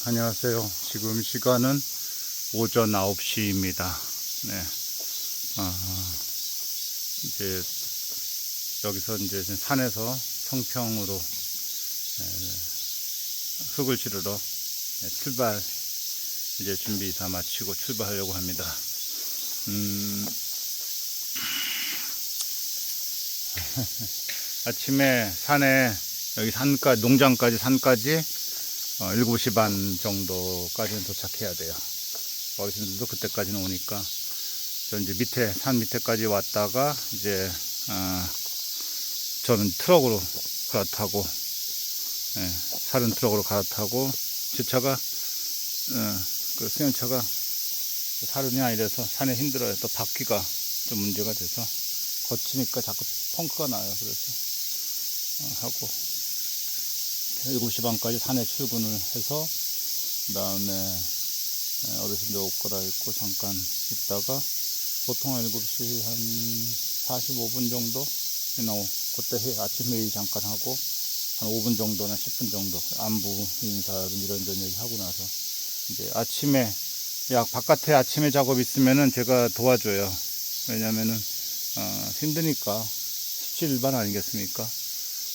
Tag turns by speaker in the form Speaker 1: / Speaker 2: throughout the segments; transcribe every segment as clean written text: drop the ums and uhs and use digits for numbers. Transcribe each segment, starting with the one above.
Speaker 1: 안녕하세요. 지금 시간은 오전 9시입니다. 네. 이제 여기서 이제 산에서 청평으로 흙을 실으러 출발, 이제 준비 다 마치고 출발하려고 합니다. 아침에 산에, 여기 산까지, 농장까지, 산까지 7시 반 정도까지는 도착해야 돼요. 어르신들도 그때까지는 오니까. 저 이제 산 밑에까지 왔다가, 이제, 저는 트럭으로 갈아타고, 살은 트럭으로 갈아타고, 제 차가, 그 승용차가 살은이 아니라서 산에 힘들어요. 또 바퀴가 좀 문제가 돼서 거치니까 자꾸 펑크가 나요. 그래서, 하고, 7시 반까지 산에 출근을 해서, 그 다음에 어르신들 옷 갈아입고 잠깐 있다가, 보통 7시 한 45분 정도 나오고, 그때 아침 회의 잠깐 하고, 한 5분 정도나 10분 정도 안부 인사든 이런저런 얘기 하고 나서, 이제 아침에, 바깥에 아침에 작업 있으면은 제가 도와줘요. 왜냐면은, 힘드니까, 십시일반 아니겠습니까?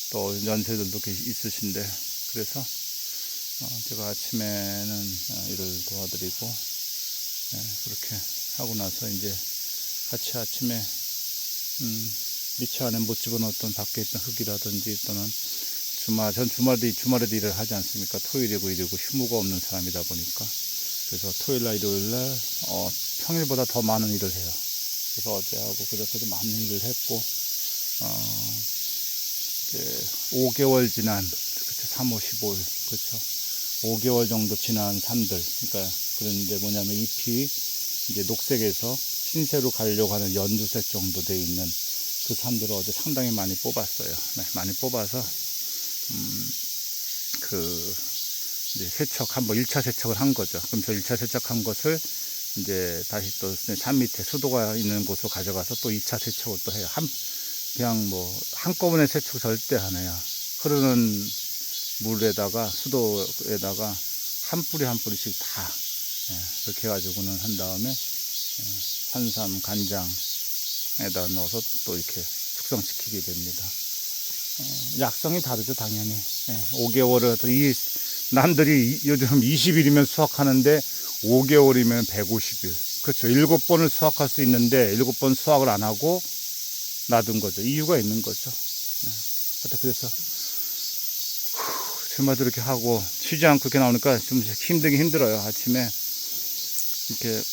Speaker 1: 또 연세들도 있으신데, 그래서 제가 아침에는 일을 도와드리고, 그렇게 하고 나서 이제 같이 아침에 미처 안에 못 집어넣었던 밖에 있던 흙이라든지, 또는 전 주말에도 일을 하지 않습니까? 토요일이고 일이고 휴무가 없는 사람이다 보니까, 그래서 토요일날 일요일날 평일보다 더 많은 일을 해요. 그래서 어제하고 그저께도 많은 일을 했고, 이제 5개월 지난, 그쵸, 3, 5, 15일, 그렇죠. 5개월 정도 지난 산들, 그러니까, 그런데 뭐냐면 잎이 이제 녹색에서 흰색으로 가려고 하는 연두색 정도 돼 있는 그 산들을 어제 상당히 많이 뽑았어요. 네, 많이 뽑아서, 이제 한번 1차 세척을 한 거죠. 그럼 저 1차 세척한 것을 이제 다시 또 산 밑에 수도가 있는 곳으로 가져가서 또 2차 세척을 또 해요. 그냥 한꺼번에 세척 절대 안 해요. 흐르는 물에다가, 수도에다가 한 뿌리 한 뿌리씩 다, 그렇게 해가지고는 한 다음에, 산삼, 간장에다 넣어서 또 이렇게 숙성시키게 됩니다. 약성이 다르죠, 당연히. 5개월을, 이 남들이 요즘 20일이면 수확하는데 5개월이면 150일. 그렇죠. 7번을 수확할 수 있는데 7번 수확을 안 하고 놔둔 거죠. 이유가 있는 거죠. 하여튼 그래서 주말도 이렇게 하고 쉬지 않고 이렇게 나오니까 좀 힘들긴 힘들어요. 아침에 이렇게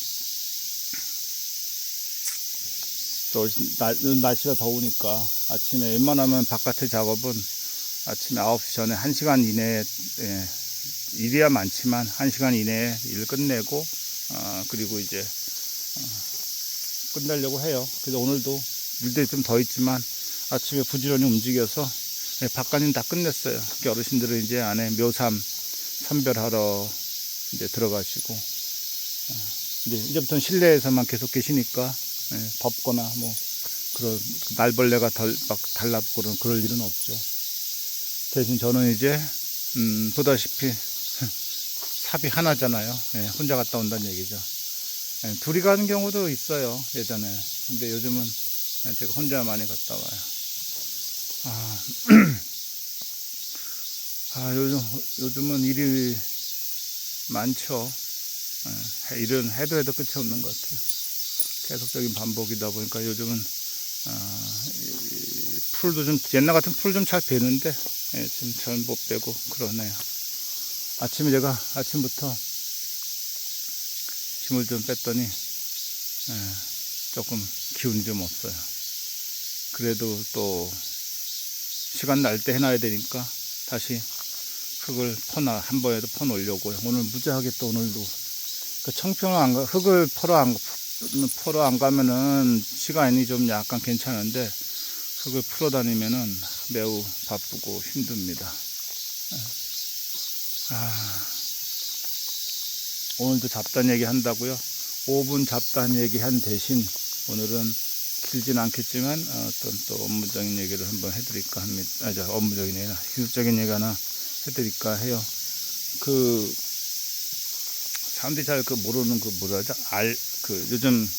Speaker 1: 또 날씨가 더우니까 아침에 웬만하면 바깥의 작업은 아침에 9시 전에 1시간 이내에, 일이야 많지만 1시간 이내에 일 끝내고, 그리고 이제 끝내려고 해요. 그래서 오늘도 일들이 좀 더 있지만 아침에 부지런히 움직여서 바깥은 다 끝냈어요. 어르신들은 이제 안에 묘삼 선별하러 이제 들어가시고, 이제부터는 실내에서만 계속 계시니까, 덥거나 그런 날벌레가 막 달라붙고 그럴 일은 없죠. 대신 저는 이제 보다시피 삽이 하나잖아요. 혼자 갔다 온다는 얘기죠. 둘이 가는 경우도 있어요, 예전에. 근데 요즘은 제가 혼자 많이 갔다 와요. 요즘은 일이 많죠. 일은 해도 끝이 없는 것 같아요. 계속적인 반복이다 보니까 요즘은 풀도 좀, 옛날 같은 풀 좀 잘 베는데 지금 잘 못 베고 그러네요. 아침에 제가 아침부터 힘을 좀 뺐더니 조금 기운이 좀 없어요. 그래도 또 시간 날 때 해놔야 되니까 다시 흙을 한 번에도 퍼놓으려고요. 오늘 무지하게 또 오늘도 청평을 흙을 퍼러 안 가면은 시간이 좀 약간 괜찮은데, 흙을 풀어 다니면은 매우 바쁘고 힘듭니다. 오늘도 잡단 얘기 한다고요? 5분 잡단 얘기 한 대신 오늘은 길진 않겠지만 어떤 또 업무적인 얘기를 한번 해드릴까 합니다. 업무적인 얘기나 기술적인 얘기 하나 해드릴까 해요. 사람들이 잘 모르는 뭐라죠? 요즘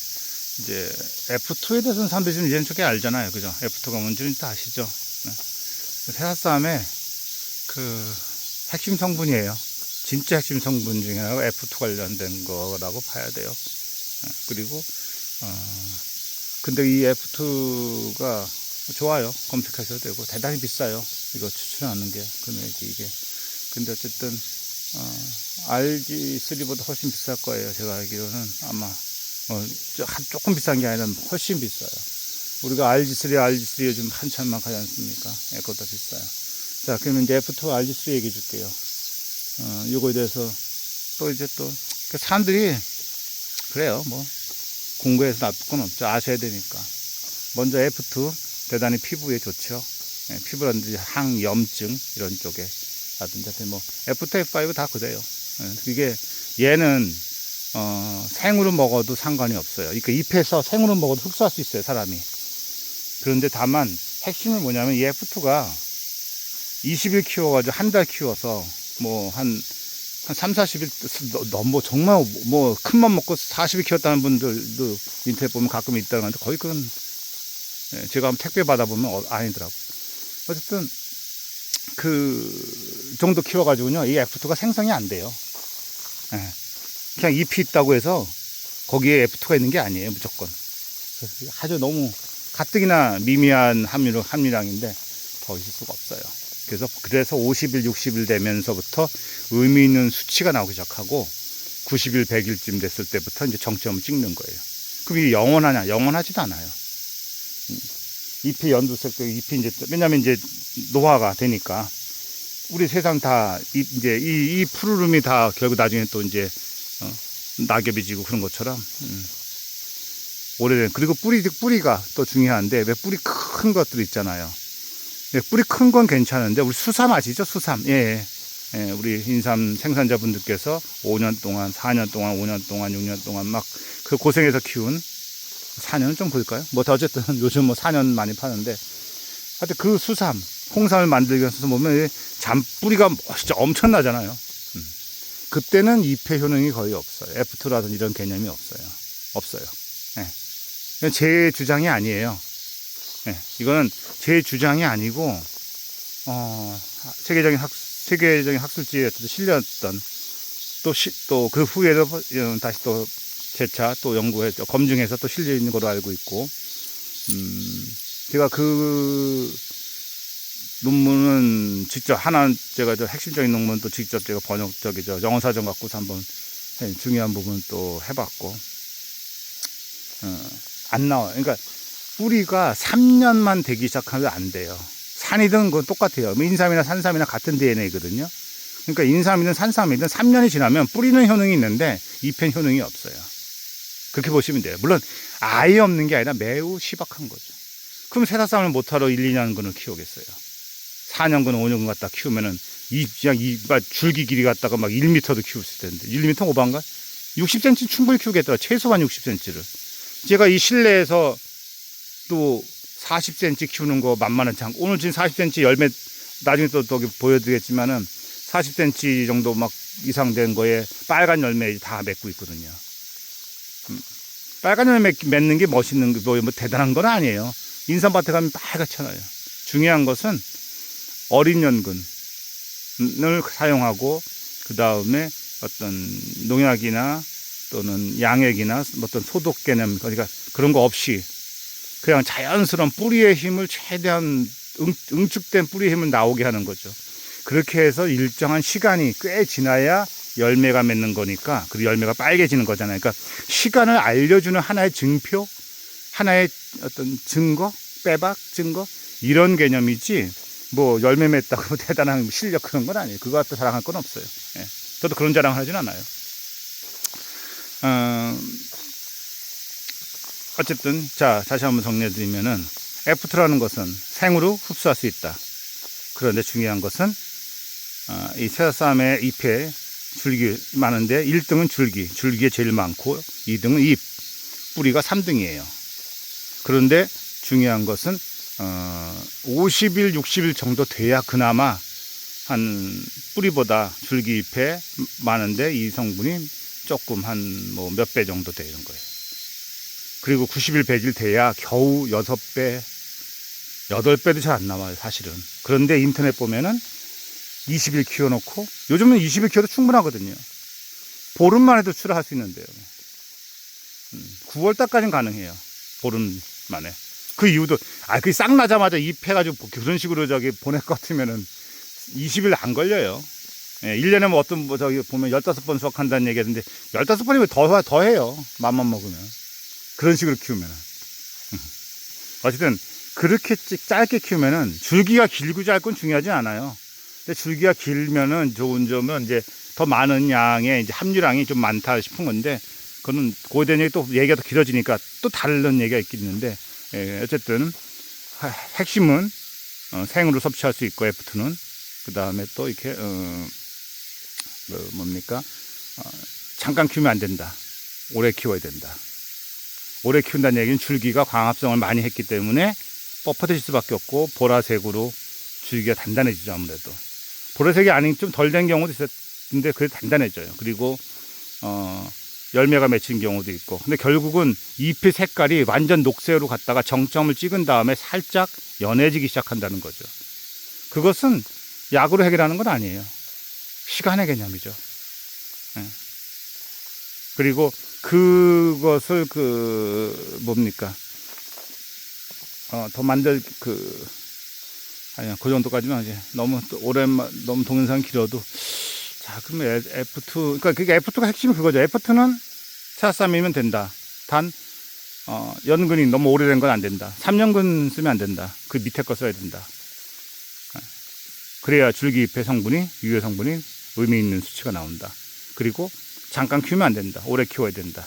Speaker 1: 이제 F2에 대해서는 사람들이 좀 이제는 좀 알잖아요. 그죠? F2가 뭔지는 다 아시죠? 네. 새싹쌈의 핵심 성분이에요. 진짜 핵심 성분 중에 하나가 F2 관련된 거라고 봐야 돼요. 네. 그리고, 근데 이 F2가 좋아요. 검색하셔도 되고, 대단히 비싸요. 이거 추천하는 게, 금액이 이게. 근데 어쨌든, RG3보다 훨씬 비쌀 거예요. 제가 알기로는 아마. 조금 비싼 게 아니라 훨씬 비싸요. 우리가 RG3 요즘 한참 막 하지 않습니까? 그것보다 비싸요. 자, 그러면 이제 F2 RG3 얘기해 줄게요. 요거에 대해서 사람들이 그래요. 공부해서 나쁠 건 없죠. 아셔야 되니까. 먼저 F2 대단히 피부에 좋죠. 피부라든지 항염증 이런 쪽에 라든지 F2, F5 다 그래요. 이게 얘는 생으로 먹어도 상관이 없어요. 그러니까 잎에서 생으로 먹어도 흡수할 수 있어요, 사람이. 그런데 다만 핵심은 뭐냐면 이 F2가 20일 키워가지고 한 달 키워서 한 3, 40일 너무 정말 큰 맘 먹고 40일 키웠다는 분들도 인터넷 보면 가끔 있다고 하는데 거의 그건 제가 한번 택배 받아보면 아니더라고요. 어쨌든 그 정도 키워가지고요, 이 F2가 생성이 안 돼요. 그냥 잎이 있다고 해서 거기에 F2가 있는 게 아니에요, 무조건. 아주 너무 가뜩이나 미미한 함유량인데 더 있을 수가 없어요. 그래서 50일, 60일 되면서부터 의미 있는 수치가 나오기 시작하고 90일, 100일쯤 됐을 때부터 이제 정점을 찍는 거예요. 그럼 이게 영원하냐? 영원하지도 않아요. 잎이 연두색, 잎이 왜냐면 노화가 되니까 우리 세상 다 이 푸르름이 다 결국 나중에 또 낙엽이 지고 그런 것처럼 오래된. 그리고 뿌리가 또 중요한데 왜 뿌리 큰 것들 있잖아요. 뿌리 큰 건 괜찮은데 우리 수삼 아시죠? 수삼. 예, 우리 인삼 생산자분들께서 5년 동안, 4년 동안, 5년 동안, 6년 동안 막 그 고생해서 키운 4년은 좀 보일까요? 어쨌든 요즘 4년 많이 파는데 하여튼 그 수삼, 홍삼을 만들기 위해서 보면 잔뿌리가 진짜 엄청나잖아요. 그때는 잎의 효능이 거의 없어요. F2라든지 이런 개념이 없어요. 제 주장이 아니에요. 이거는 제 주장이 아니고, 세계적인 학술지에 실렸던, 또 그 후에도 다시 또 재차 또 연구해서, 검증해서 또 실려 있는 걸로 알고 있고, 제가 그 논문은 직접 제가 핵심적인 논문 또 직접 제가 영어사전 갖고서 한번 중요한 부분 또 해봤고, 안 나와요. 그러니까 뿌리가 3년만 되기 시작하면 안 돼요. 산이든 그건 똑같아요. 인삼이나 산삼이나 같은 DNA거든요. 그러니까 인삼이든 산삼이든 3년이 지나면 뿌리는 효능이 있는데 잎엔 효능이 없어요. 그렇게 보시면 돼요. 물론 아예 없는 게 아니라 매우 희박한 거죠. 그럼 새싹쌈을 못하러 1, 2년근을 키우겠어요. 4년근, 5년근 갖다 키우면은 그냥 줄기 길이 갖다가 막 1m도 키울 수 있을 텐데 1m 오반가? 60cm 충분히 키우겠더라. 최소한 60cm를. 제가 이 실내에서 또 40cm 키우는 거 만만하지 않고, 오늘 지금 40cm 열매 나중에 또 보여드리겠지만은 40cm 정도 막 이상 된 거에 빨간 열매 다 맺고 있거든요. 빨간 열매 맺는 게 멋있는 뭐 대단한 건 아니에요. 인삼밭에 가면 빨갛잖아요. 중요한 것은 어린 연근을 사용하고 그 다음에 어떤 농약이나 또는 양액이나 어떤 소독 개념, 그러니까 그런 거 없이 그냥 자연스러운 뿌리의 힘을 최대한 응축된 뿌리의 힘을 나오게 하는 거죠. 그렇게 해서 일정한 시간이 꽤 지나야 열매가 맺는 거니까, 그리고 열매가 빨개지는 거잖아요. 그러니까 시간을 알려주는 하나의 증표, 하나의 어떤 증거, 빼박 증거, 이런 개념이지 뭐 열매 맺다고 대단한 실력 그런 건 아니에요. 그거 갖다 자랑할 건 없어요. 저도 그런 자랑을 하진 않아요. 어쨌든 자, 다시 한번 정리해드리면은 F2라는 것은 생으로 흡수할 수 있다. 그런데 중요한 것은 이 새싹쌈의 잎에 줄기 많은데 1등은 줄기에 제일 많고 2등은 잎, 뿌리가 3등이에요. 그런데 중요한 것은 50일, 60일 정도 돼야 그나마 한 뿌리보다 줄기 잎에 많은데 이 성분이 조금 한 뭐 몇 배 정도 되는 거예요. 그리고 90일 100일 돼야 겨우 6배, 8배도 잘 안 나와요, 사실은. 그런데 인터넷 보면은 20일 키워놓고, 요즘은 20일 키워도 충분하거든요. 보름만 해도 출하할 수 있는데요. 9월달까지는 가능해요. 보름 만에. 그 이유도, 그게 싹 나자마자 잎 해가지고 그런 식으로 저기 보낼 것 같으면은 20일 안 걸려요. 예, 1년에 뭐 어떤, 뭐 저기 보면 15번 수확한다는 얘기 하던데, 15번이면 더 해요. 맘만 먹으면. 그런 식으로 키우면은. 어쨌든, 그렇게 짧게 키우면은 줄기가 길고 짧고는 중요하지 않아요. 근데 줄기가 길면은 좋은 점은 이제 더 많은 양의 이제 함유량이 좀 많다 싶은 건데, 그거는 그거에 대한 얘기 또 얘기가 더 길어지니까 또 다른 얘기가 있겠는데, 예, 어쨌든 핵심은 생으로 섭취할 수 있고 F2는 그 다음에 또 이렇게 뭡니까 잠깐 키우면 안 된다. 오래 키워야 된다. 오래 키운다는 얘기는 줄기가 광합성을 많이 했기 때문에 뻣뻣해질 수밖에 없고 보라색으로 줄기가 단단해지죠. 아무래도 보라색이 아닌 좀 덜 된 경우도 있었는데 그게 단단해져요. 그리고 열매가 맺힌 경우도 있고. 근데 결국은 잎의 색깔이 완전 녹색으로 갔다가 정점을 찍은 다음에 살짝 연해지기 시작한다는 거죠. 그것은 약으로 해결하는 건 아니에요. 시간의 개념이죠. 예. 그리고 그것을 뭡니까 더 만들 아니야, 그 정도까지는 이제 너무 너무 동영상 길어도. 자, 그러면 F2, 그러니까 그게 F2가 핵심이 그거죠. F2는 차삼이면 된다. 단, 연근이 너무 오래된 건 안 된다. 3년근 쓰면 안 된다. 그 밑에 거 써야 된다. 그래야 줄기잎의 성분이, 유해 성분이 의미 있는 수치가 나온다. 그리고 잠깐 키우면 안 된다. 오래 키워야 된다.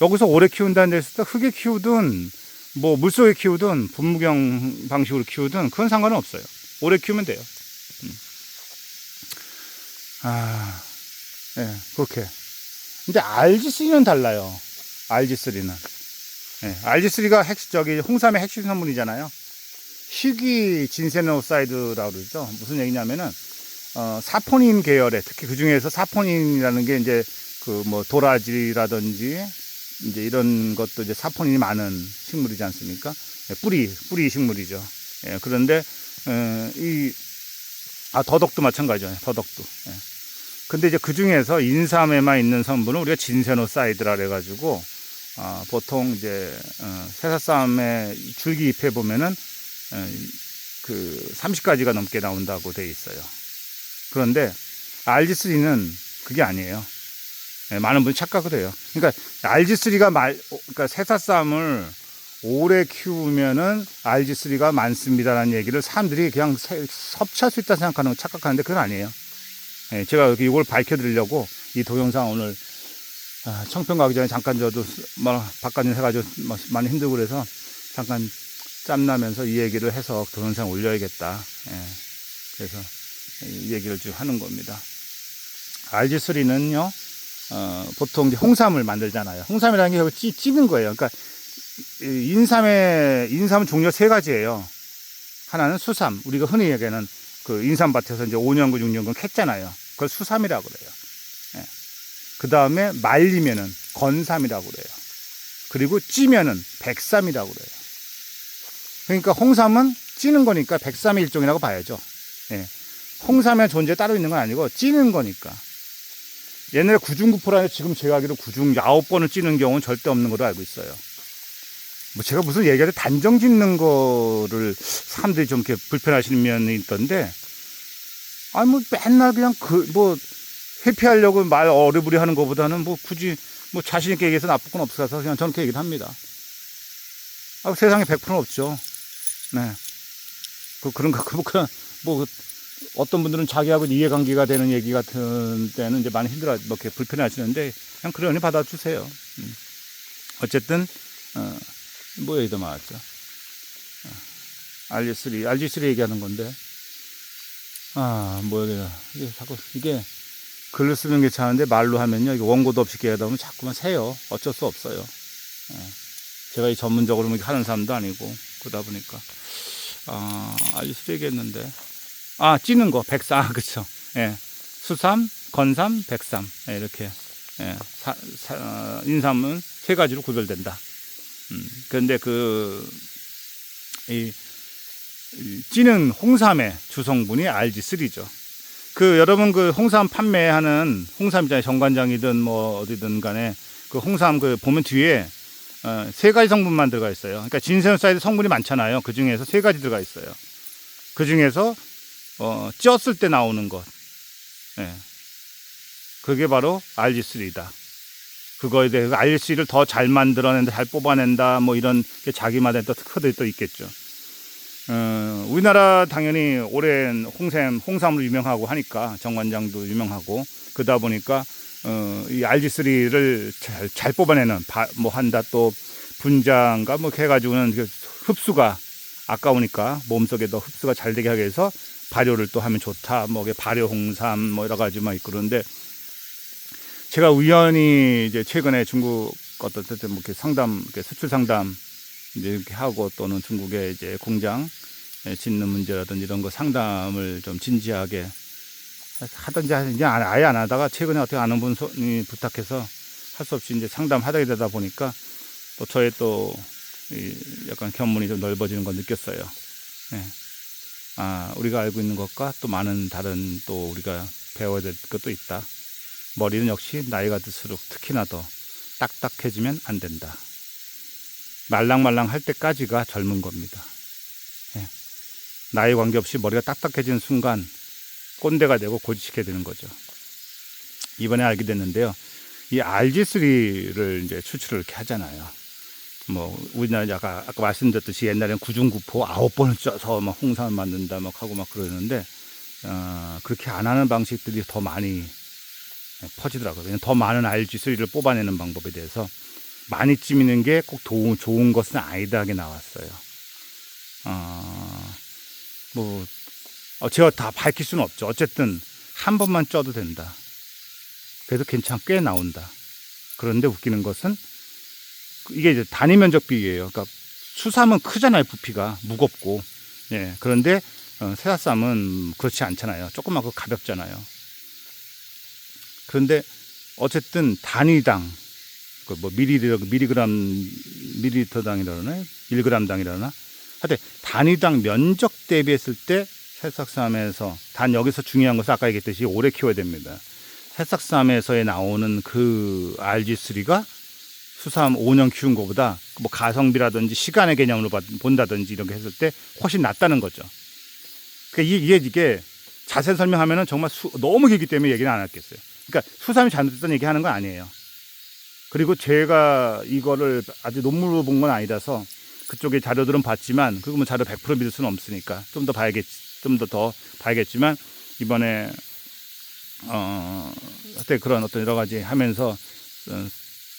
Speaker 1: 여기서 오래 키운다는 데서 또 흙에 키우든, 뭐 물속에 키우든, 분무경 방식으로 키우든, 그건 상관은 없어요. 오래 키우면 돼요. 예, 그렇게. 근데 RG3는 달라요. RG3는. 예, RG3가 홍삼의 핵심 성분이잖아요. 희귀 진세노사이드라고 그러죠. 무슨 얘기냐면은, 사포닌 계열의, 특히 그 중에서 사포닌이라는 게 이제, 도라지라든지, 이제 이런 것도 이제 사포닌이 많은 식물이지 않습니까? 예, 뿌리 식물이죠. 예, 그런데, 더덕도 마찬가지죠. 더덕도. 예. 근데 이제 그 중에서 인삼에만 있는 성분을 우리가 진세노사이드라 그래가지고, 보통 이제, 새사쌈의 줄기 잎에 보면은, 30가지가 넘게 나온다고 돼 있어요. 그런데, RG3는 그게 아니에요. 예, 많은 분이 착각을 해요. 그러니까, 그러니까 새사쌈을 오래 키우면은 RG3가 많습니다라는 얘기를 사람들이 그냥 섭취할 수 있다 생각하는 거 착각하는데 그건 아니에요. 예, 제가 이걸 밝혀드리려고 이 동영상 오늘 청평 가기 전에 잠깐 저도 바깥일 해가지고 많이 힘들고 그래서 잠깐 짬나면서 이 얘기를 해서 동영상 올려야겠다. 예, 그래서 이 얘기를 좀 하는 겁니다. RG3는요, 보통 이제 홍삼을 만들잖아요. 홍삼이라는 게 결국 찌는 거예요. 그러니까 인삼은 종류가 3가지예요. 하나는 수삼, 우리가 흔히 얘기하는 그 인삼밭에서 이제 5년근, 6년근 캤잖아요. 그걸 수삼이라고 그래요. 예. 그 다음에 말리면은 건삼이라고 그래요. 그리고 찌면은 백삼이라고 그래요. 그러니까 홍삼은 찌는 거니까 백삼의 일종이라고 봐야죠. 예. 홍삼의 존재 따로 있는 건 아니고 찌는 거니까. 옛날에 구중구포라는 지금 제가 알기로 구중 9번을 찌는 경우는 절대 없는 걸로 알고 있어요. 뭐 제가 무슨 얘기할 때 단정 짓는 거를 사람들이 좀 이렇게 불편하시는 면이 있던데, 뭐 맨날 그냥 회피하려고 말 어리부리 하는 것보다는 굳이 자신있게 얘기해서 나쁠 건 없어서 그냥 저는 그렇게 얘기를 합니다. 세상에 100%는 없죠. 네. 어떤 분들은 자기하고 이해관계가 되는 얘기 같은 때는 이제 많이 이렇게 불편해 하시는데, 그냥 그러니 받아주세요. 어쨌든, 얘기도 많았죠. RG3 얘기하는 건데, 이게 글로 쓰는 게 차는데 말로 하면요, 이게 원고도 없이 얘기하다 보면 자꾸만 새요. 어쩔 수 없어요. 제가 이 전문적으로 하는 사람도 아니고, 그러다 보니까, RG3 얘기했는데, 찌는 거, 백삼, 그쵸. 예. 수삼, 건삼, 백삼. 예, 이렇게. 예. 인삼은 세 가지로 구별된다. 그런데 이 찌는 홍삼의 주성분이 RG3죠. 여러분 홍삼 판매하는 홍삼이잖아요. 정관장이든 뭐 어디든 간에 홍삼 보면 뒤에 세 가지 성분만 들어가 있어요. 그러니까 진세노사이드 성분이 많잖아요. 그 중에서 세 가지 들어가 있어요. 그 중에서 쪘을 때 나오는 것, 예. 그게 바로 RG3다. 그거에 대해서 RG3를 더 잘 만들어낸다, 잘 뽑아낸다, 뭐 이런 게 자기만의 또 특허들이 또 있겠죠. 우리나라 당연히 오랜 홍삼으로 유명하고 하니까 정관장도 유명하고 그러다 보니까 이 RG3를 잘 뽑아내는 뭐 한다 또 분자인가 뭐 해가지고는 흡수가 아까우니까 몸속에 더 흡수가 잘 되게 하기 위해서 발효를 또 하면 좋다. 뭐 발효 홍삼 뭐 여러 가지 막 있고 그런데 제가 우연히 이제 최근에 중국 어떤 뭐 이렇게 수출 상담 이제 이렇게 하고 또는 중국에 이제 공장 짓는 문제라든지 이런 거 상담을 좀 진지하게 하든지 이제 아예 안 하다가 최근에 어떻게 아는 분이 부탁해서 할 수 없이 이제 상담하게 되다 보니까 또 저의 또 약간 견문이 좀 넓어지는 걸 느꼈어요. 네. 우리가 알고 있는 것과 또 많은 다른 또 우리가 배워야 될 것도 있다. 머리는 역시 나이가 들수록 특히나 더 딱딱해지면 안 된다. 말랑말랑 할 때까지가 젊은 겁니다. 예. 나이 관계없이 머리가 딱딱해지는 순간 꼰대가 되고 고지식해야 되는 거죠. 이번에 알게 됐는데요. 이 RG3를 이제 추출을 이렇게 하잖아요. 뭐, 우리나라 아까 말씀드렸듯이 옛날에는 구중구포 9번을 쪄서 막 홍삼을 만든다 막 하고 막 그러는데, 그렇게 안 하는 방식들이 더 많이 퍼지더라고요. 더 많은 RG3를 뽑아내는 방법에 대해서 많이 찌미는 게 꼭 좋은 것은 아니다 하게 나왔어요. 제가 다 밝힐 수는 없죠. 어쨌든 한 번만 쪄도 된다. 그래서 꽤 나온다. 그런데 웃기는 것은 이게 이제 단위 면적 비율이에요. 그러니까 수삼은 크잖아요. 부피가 무겁고. 예. 그런데 새싹삼은 그렇지 않잖아요. 조그맣고 가볍잖아요. 그런데 어쨌든 단위당 뭐 밀리리터당이라나 1g당이라나 하여튼 단위당 면적 대비했을 때 새싹삼에서 여기서 중요한 것은 아까 얘기했듯이 오래 키워야 됩니다. 새싹삼에서에 나오는 그 RG3가 수삼 5년 키운 것보다 뭐 가성비라든지 시간의 개념으로 본다든지 이렇게 했을 때 훨씬 낫다는 거죠. 그러니까 이게 자세히 설명하면은 정말 너무 길기 때문에 얘기는 안 하겠어요. 그러니까 수삼이 잘못됐다는 얘기 하는 건 아니에요. 그리고 제가 이거를 아직 논문으로 본 건 아니라서 그쪽에 자료들은 봤지만 그거 뭐 자료 100% 믿을 수는 없으니까 좀 더 봐야겠지만 이번에 그때 그런 어떤 여러 가지 하면서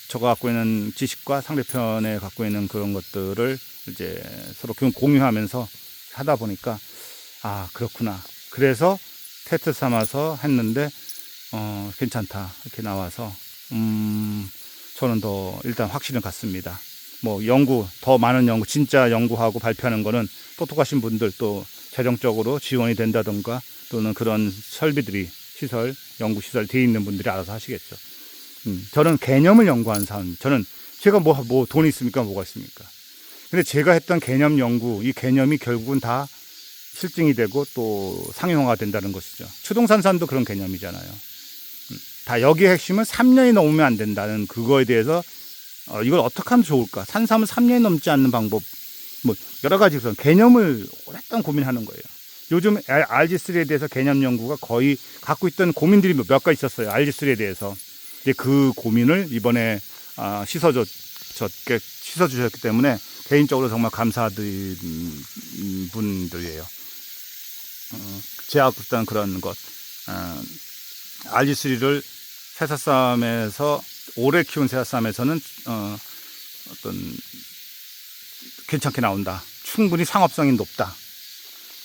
Speaker 1: 저가 갖고 있는 지식과 상대편에 갖고 있는 그런 것들을 이제 서로 공유하면서 하다 보니까 그렇구나. 그래서 테스트 삼아서 했는데 괜찮다 이렇게 나와서 저는 더 일단 확신을 갖습니다. 뭐 더 많은 연구, 진짜 연구하고 발표하는 거는 똑똑하신 분들 또 재정적으로 지원이 된다던가 또는 그런 설비들이 연구시설 돼 있는 분들이 알아서 하시겠죠. 저는 개념을 연구한 사람, 제가 뭐 돈이 있습니까? 뭐가 있습니까? 근데 제가 했던 개념 연구, 이 개념이 결국은 다 실증이 되고 또 상용화가 된다는 것이죠. 추동산산도 그런 개념이잖아요. 다 여기의 핵심은 3년이 넘으면 안 된다는 그거에 대해서 이걸 어떻게 하면 좋을까? 산삼은 3년이 넘지 않는 방법, 뭐 여러 가지 개념을 오랫동안 고민하는 거예요. 요즘 RG3에 대해서 개념 연구가 거의 갖고 있던 고민들이 몇 가지 있었어요. RG3에 대해서. 이제 그 고민을 이번에 씻어주셨기 때문에 개인적으로 정말 감사드린 분들이에요. 제가 갖고 있던 그런 것, RG3를 새싹삼에서 오래 키운 새싹삼에서는 어떤 괜찮게 나온다. 충분히 상업성이 높다.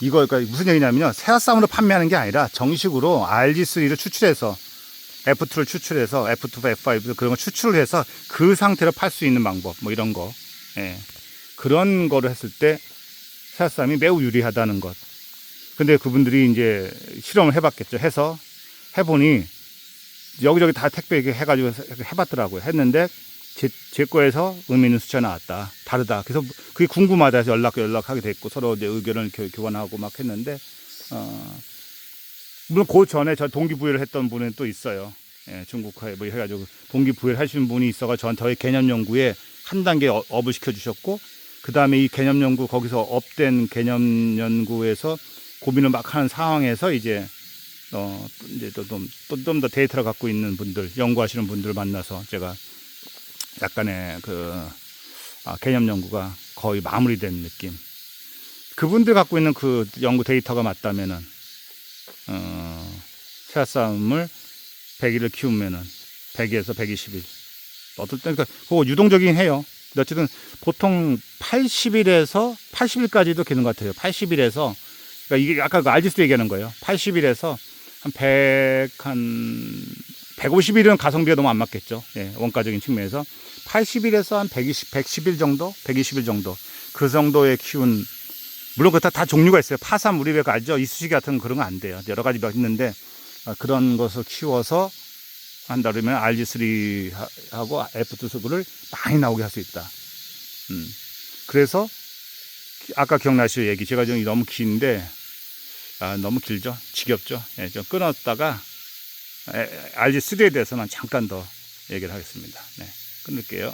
Speaker 1: 이거 그러니까 무슨 얘기냐면요. 새싹삼으로 판매하는 게 아니라 정식으로 RG3를 추출해서 F2를 추출해서 F2, F5 그런 거 추출을 해서 그 상태로 팔 수 있는 방법 뭐 이런 거, 그런 거를 했을 때 새싹삼이 매우 유리하다는 것. 근데 그분들이 이제 실험을 해봤겠죠. 해서 해보니 여기저기 다 택배 이렇게 해가지고 해봤더라고요. 했는데 제 거에서 의미 있는 수치가 나왔다. 다르다. 그래서 그게 궁금하다 해서 연락하게 됐고 서로 이제 의견을 교환하고 막 했는데, 물론 그 전에 저 동기부여를 했던 분은 또 있어요. 예, 중국화에 뭐 해가지고 동기부여를 하시는 분이 있어가 저희 개념 연구에 한 단계 업을 시켜주셨고, 그 다음에 이 개념 연구 거기서 업된 개념 연구에서 고민을 막 하는 상황에서 이제 이제 좀 더 데이터를 갖고 있는 분들, 연구하시는 분들을 만나서 제가 약간의 개념 연구가 거의 마무리된 느낌. 그분들 갖고 있는 그 연구 데이터가 맞다면은, 새앗싸움을 100일을 키우면은 100에서 120일. 어떨 땐, 그거 유동적이긴 해요. 근데 어쨌든 보통 80일에서 80일까지도 되는 것 같아요. 80일에서, 그러니까 이게 아까 그 알지스 얘기하는 거예요. 80일에서 한 150일은 가성비가 너무 안 맞겠죠. 예, 원가적인 측면에서. 80일에서 한 110일 정도? 120일 정도. 그 정도에 키운, 물론 그거 다 종류가 있어요. 파삼, 우리백 알죠? 이쑤시개 같은 그런 거 안 돼요. 여러 가지 있는데, 그런 것을 키워서 한다 그러면 RG3하고 F2 수분을 많이 나오게 할 수 있다. 그래서 아까 기억나시죠? 얘기. 제가 좀 너무 긴데, 너무 길죠? 지겹죠? 예, 좀 끊었다가 RG3에 대해서는 잠깐 더 얘기를 하겠습니다. 네, 끊을게요.